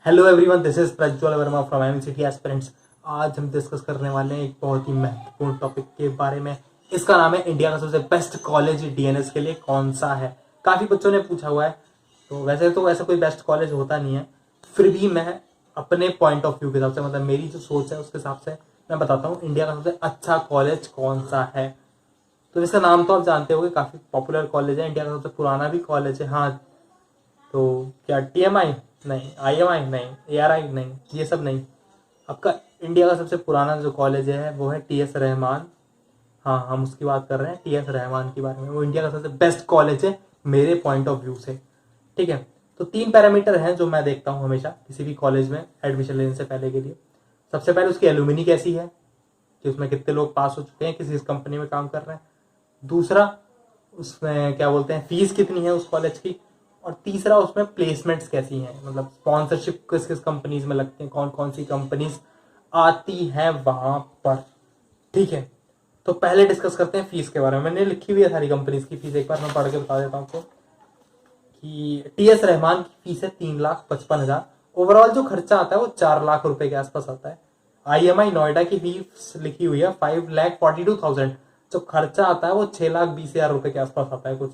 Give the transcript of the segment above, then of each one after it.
Hello everyone, this is Prajwal Verma from MCT aspirants. आज हम discuss करने वाले हैं एक बहुत ही महत्वपूर्ण टॉपिक के बारे में। इसका नाम है इंडिया का सबसे बेस्ट कॉलेज डीएनएस के लिए कौन सा है। काफ़ी बच्चों ने पूछा हुआ है। तो वैसा कोई बेस्ट कॉलेज होता नहीं है, फिर भी मैं अपने पॉइंट ऑफ व्यू के हिसाब से, मतलब मेरी जो सोच है उसके हिसाब से मैं बताता हूँ इंडिया का सबसे अच्छा कॉलेज कौन सा है। तो इसका नाम तो आप जानते होंगे, काफ़ी पॉपुलर कॉलेज है, इंडिया का सबसे पुराना भी कॉलेज है। हाँ, तो क्या टीएमआई नहीं, आईएमआई नहीं, एआरआई नहीं, ये सब नहीं। आपका इंडिया का सबसे पुराना जो कॉलेज है वो है टीएस रहमान। हाँ, हम उसकी बात कर रहे हैं, टीएस रहमान के बारे में। वो इंडिया का सबसे बेस्ट कॉलेज है मेरे पॉइंट ऑफ व्यू से। ठीक है, तो 3 पैरामीटर हैं जो मैं देखता हूँ हमेशा किसी भी कॉलेज में एडमिशन लेने से पहले के लिए। सबसे पहले उसकी एलुमिनी कैसी है, कि उसमें कितने लोग पास हो चुके हैं, किसी कंपनी में काम कर रहे हैं। दूसरा, उसमें क्या बोलते हैं, फीस कितनी है उस कॉलेज की। और तीसरा, उसमें प्लेसमेंट्स कैसी हैं, मतलब स्पॉन्सरशिप किस किस कंपनीज में लगते हैं, कौन कौन सी कंपनीज आती हैं वहां पर। ठीक है, तो पहले डिस्कस करते हैं फीस के बारे में। मैंने लिखी हुई है सारी कंपनीज की फीस, एक बार मैं पढ़ के बता देता हूँ आपको कि टीएस रहमान की फीस है 3,55,000। ओवरऑल जो खर्चा आता है वो 4 लाख रुपए के आसपास आता है। आईएमआई नोएडा की फीस लिखी हुई है 5,42,000। जो खर्चा आता है वो 6,20,000 रुपए के आसपास आता है कुछ।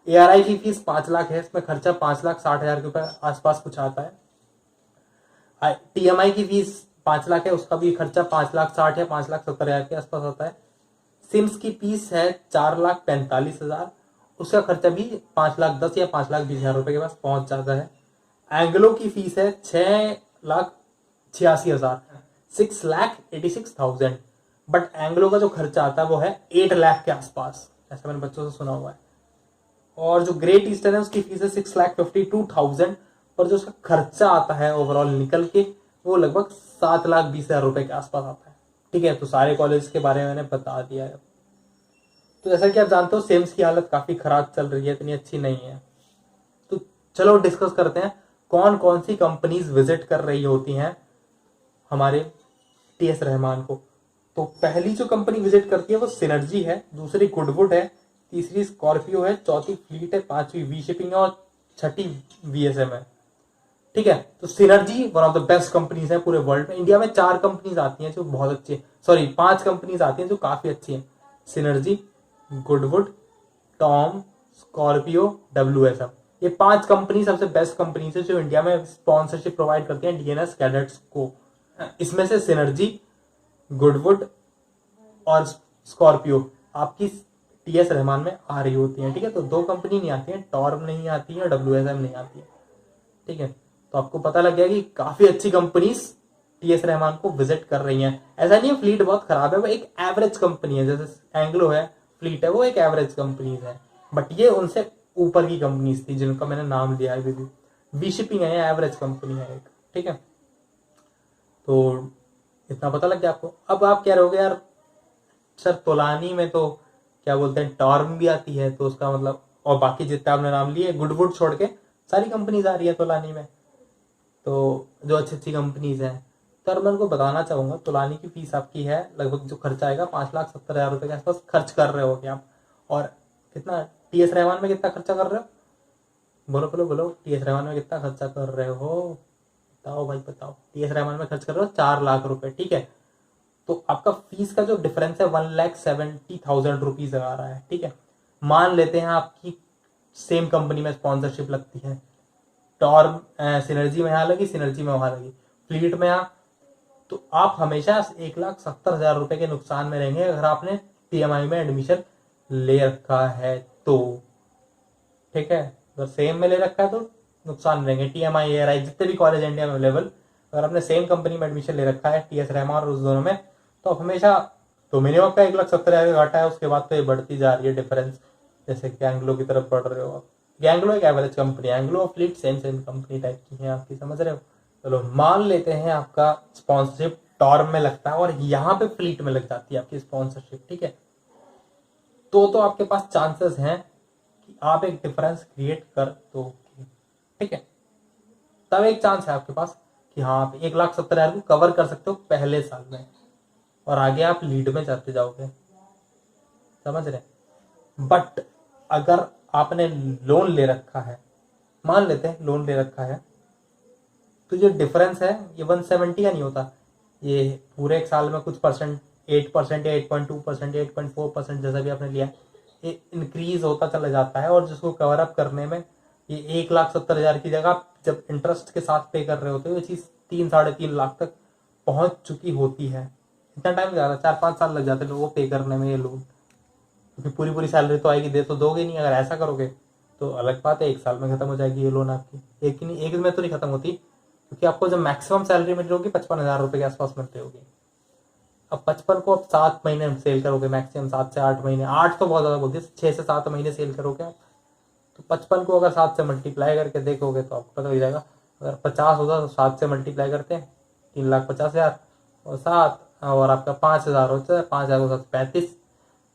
एआरआई की फीस 5 लाख है, इसमें खर्चा 5,60,000 के ऊपर आसपास कुछ आता है। टीएमआई की फीस 5 लाख है, उसका भी खर्चा 5,60,000 या 5,70,000 के आसपास आता है। सिम्स की फीस है 4,45,000, उसका खर्चा भी 5,10,000 या 5,20,000 रुपए के पास पहुंच जाता है। एंग्लो की फीस है 6,86,000, 6,86,000। बट एंग्लो का जो खर्चा आता है वो है 8 लाख के आसपास, ऐसा मैंने बच्चों से सुना हुआ है। और जो ग्रेट ईस्टर्न है उसकी फीस है 6,52,000, पर जो उसका खर्चा आता है ओवरऑल निकल के वो लगभग 7,20,000 रुपए के आसपास आता है। ठीक है, तो सारे कॉलेज के बारे में मैंने बता दिया है। तो जैसा कि आप जानते हो सेम्स की हालत काफी खराब चल रही है, इतनी अच्छी नहीं है। तो चलो डिस्कस करते हैं कौन कौन सी कंपनीज विजिट कर रही होती हैं हमारे टीएस रहमान को। तो पहली जो कंपनी विजिट करती है वो सिनर्जी है, दूसरी गुडवुड है, तीसरी स्कॉर्पियो है, चौथी फ्लीट है, पांचवी वी शिपिंग है और छठी वीएसएम है। ठीक है, तो synergy one of the best companies है पूरे वर्ल्ड में। इंडिया में 4 कंपनीज आती हैं जो बहुत अच्छी है, सॉरी 5 कंपनीज आती हैं जो काफी अच्छी हैं। Synergy, Goodwood, Tom, Scorpio, WSM. ये 5 कंपनी सबसे बेस्ट कंपनीज है जो इंडिया में स्पॉन्सरशिप प्रोवाइड करती हैं डीएनएस कैडेट्स को। इसमें से सिनर्जी, गुडवुड और स्कॉर्पियो आपकी टीएस रहमान में आ रही होती है। ठीक है, तो 2 कंपनी नहीं आती है, टॉर्म नहीं आती है, डब्ल्यूएसएम नहीं आती है। ठीक है, तो आपको पता लग गया कि काफी अच्छी कंपनीज टीएस रहमान को विजिट कर रही हैं। ऐसा नहीं है फ्लीट बहुत खराब है, वो एक एवरेज कंपनी है। जैसे एंग्लो है, फ्लीट है, वो एक एवरेज कंपनी है, बट ये उनसे ऊपर की कंपनीज थी जिनका मैंने नाम लिया है। वी शिपिंग है, एवरेज कंपनी है एक। ठीक है, तो इतना पता लग गया आपको। अब आप कह रहे हो यार सर तोलानी में तो क्या बोलते हैं, टॉर्म भी आती है, तो उसका मतलब, और बाकी जितने आपने नाम लिए गुडवुड छोड़ के सारी कंपनीज आ रही है तोलानी में, तो जो अच्छी अच्छी कंपनीज हैं। तो मैं उनको बताना चाहूंगा तोलानी की फीस आपकी है लगभग, जो खर्चा आएगा 5,70,000 रुपए के आसपास खर्च कर रहे होगे आप। और कितना टीएस रहमान में कितना खर्चा कर रहे हो, बोलो बोलो बोलो, टीएस रहमान में कितना खर्चा कर रहे हो, बताओ भाई बताओ। टीएस रहमान में खर्च कर रहे हो 4 लाख रुपए। ठीक है, तो आपका फीस का जो डिफरेंस है 1,70,000 रुपीज आ रहा है। ठीक है, मान लेते हैं आपकी सेम कंपनी में स्पॉन्सरशिप लगती है, टॉर्म सिनर्जी में यहाँ लगी, सिनर्जी में वहां लगी, फ्लीट में यहाँ, तो आप हमेशा 1,70,000 रुपए के नुकसान में रहेंगे अगर आपने टीएमआई में एडमिशन ले रखा है तो। ठीक है, अगर सेम में ले रखा है तो नुकसान में रहेंगे। टीएमआई, एआरआई, जितने भी कॉलेज इंडिया में अवेलेबल, अगर आपने सेम कंपनी में एडमिशन ले रखा है टीएस रहमान और उस दोनों में, तो आप हमेशा, तो मिनिमम का 1,70,000 का घाटा है, उसके बाद तो ये बढ़ती जा रही है डिफरेंस, जैसे कि एंग्लो की तरफ बढ़ रहे हो आप। एंग्लो एक एवरेज कंपनी है, एंग्लो और fleet same same company type की है आपकी, समझ रहे हो। चलो मान लेते हैं आपका स्पॉन्सरशिप टॉर्म में लगता है और यहाँ पे फ्लीट में लग जाती है आपकी स्पॉन्सरशिप। ठीक है, तो आपके पास चांसेस हैं कि आप एक डिफरेंस क्रिएट कर दोगे। ठीक है, तब एक चांस है आपके पास कि हाँ आप 1,70,000 को कवर कर सकते हो पहले साल में, और आगे आप लीड में जाते जाओगे, समझ रहे। बट अगर आपने लोन ले रखा है, मान लेते हैं लोन ले रखा है, तो जो डिफरेंस है ये 170 का नहीं होता, ये पूरे एक साल में कुछ परसेंट 8% या 8.2% 8.4% जैसा भी आपने लिया ये इंक्रीज होता चला जाता है। और जिसको कवर अप करने में ये 1,70,000 की जगह जब इंटरेस्ट के साथ पे कर रहे होते हो ये चीज़ 3-3.5 लाख तक पहुंच चुकी होती है। इतना टाइम जाता है, 4-5 साल लग जाते हैं लोगों को पे करने में ये लोन, क्योंकि पूरी पूरी सैलरी तो आएगी, दे तो दोगे नहीं। अगर ऐसा करोगे तो अलग बात है, 1 साल में खत्म हो जाएगी ये लोन आपकी। एक नहीं, एक में तो नहीं खत्म होती, क्योंकि आपको जब मैक्सिमम सैलरी मिल रही होगी 55,000 रुपये के आसपास मिलती होगी। अब 55 को आप 7 महीने में सेल करोगे, मैक्सिमम 7 से 8 महीने, 8 तो बहुत ज्यादा बोलती है, 6 से 7 महीने सेल करोगे आप, तो 55 को अगर 7 से मल्टीप्लाई करके देखोगे तो आपको पता हो जाएगा। अगर 50 होता तो 7 से मल्टीप्लाई करते हैं 3,50,000 और 7 और आपका 5,000 होता है, 5,000 को 35,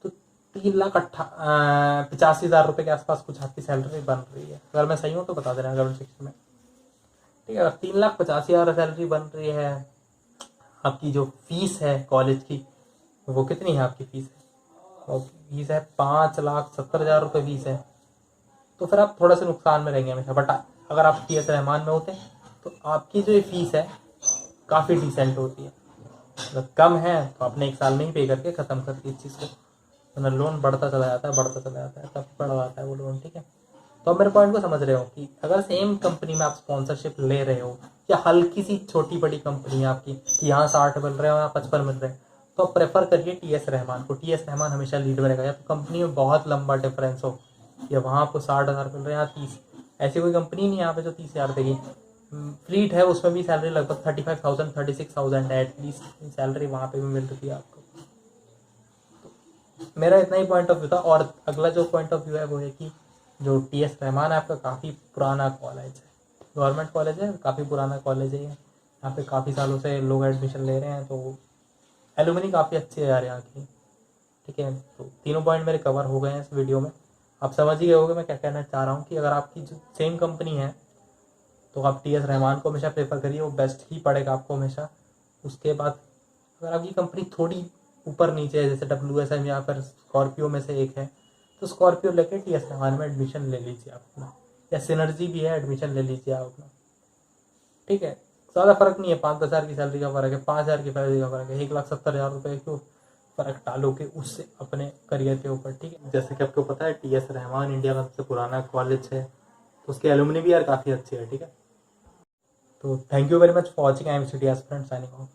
तो 3,85,000 रुपये के आसपास कुछ आपकी सैलरी बन रही है। अगर मैं सही हूँ तो बता देना कमेंट सेक्शन में, ठीक है। अगर 3,85,000 सैलरी बन रही है, आपकी जो फीस है कॉलेज की वो कितनी है आपकी फीस है, और फीस है 5,70,000 रुपये फीस है, तो फिर आप थोड़ा सा नुकसान में रहेंगे हमेशा। बट अगर आप TS रहमान में होते तो आपकी जो ये फीस है काफ़ी डिसेंट होती है। अगर कम है तो आपने 1 साल में ही पे करके ख़त्म कर दी इस चीज़ को, वरना लोन बढ़ता चला जाता है, बढ़ता चला जाता है, तब बढ़ जाता है वो लोन, ठीक है। तो आप मेरे पॉइंट को समझ रहे हो कि अगर सेम कंपनी में आप स्पॉन्सरशिप ले रहे हो, या हल्की सी छोटी बड़ी कंपनी है आपकी कि यहाँ 60 मिल रहे हो यहाँ 55 मिल रहे हैं, तो आप प्रेफर करिए TS रहमान को। TS रहमान हमेशा लीड में रहेगा। या तो कंपनी में बहुत लंबा डिफरेंस हो, या वहाँ आपको 60,000 मिल रहे हैं यहाँ 30, ऐसी कोई कंपनी नहीं यहाँ पे जो 30,000 देगी। फ्लीट है, उसमें भी सैलरी लगभग 35,000 36,000 है एटलीस्ट सैलरी वहाँ पे भी मिल रही है आपको। तो मेरा इतना ही पॉइंट ऑफ व्यू था। और अगला जो पॉइंट ऑफ व्यू है वो है कि जो TS रहमान है आपका काफ़ी पुराना कॉलेज है, गवर्नमेंट कॉलेज है, काफ़ी पुराना कॉलेज है ये, यहाँ पे काफ़ी सालों से लोग एडमिशन ले रहे हैं, तो एलुमनी काफ़ी अच्छी है यार यहाँ की, ठीक है। तो तीनों पॉइंट मेरे कवर हो गए हैं इस वीडियो में। आप समझ ही गए होंगे मैं क्या कहना चाह रहा हूँ, कि अगर आपकी जो सेम कंपनी है तो आप TS रहमान को हमेशा प्रेफर करिए, वो बेस्ट ही पड़ेगा आपको हमेशा। उसके बाद अगर आपकी कंपनी थोड़ी ऊपर नीचे है, जैसे WSM या फिर स्कॉर्पियो में से एक है, तो स्कॉर्पियो लेके TS रहमान में एडमिशन ले लीजिए आप अपना, या सिनर्जी भी है एडमिशन ले लीजिए आप अपना, ठीक है। ज़्यादा फर्क नहीं है, 5-10 हज़ार की सैलरी का फर्क है, 5,000 की सैलरी का फर्क है, 1,70,000 रुपये क्यों फर्क डालोगे उससे अपने करियर के ऊपर, ठीक है। जैसे कि आपको पता है TS रहमान इंडिया का सबसे पुराना कॉलेज है, तो उसके एलुमनी भी यार काफ़ी अच्छे है, ठीक है। तो thank you very much for watching. I am CTS friend signing off.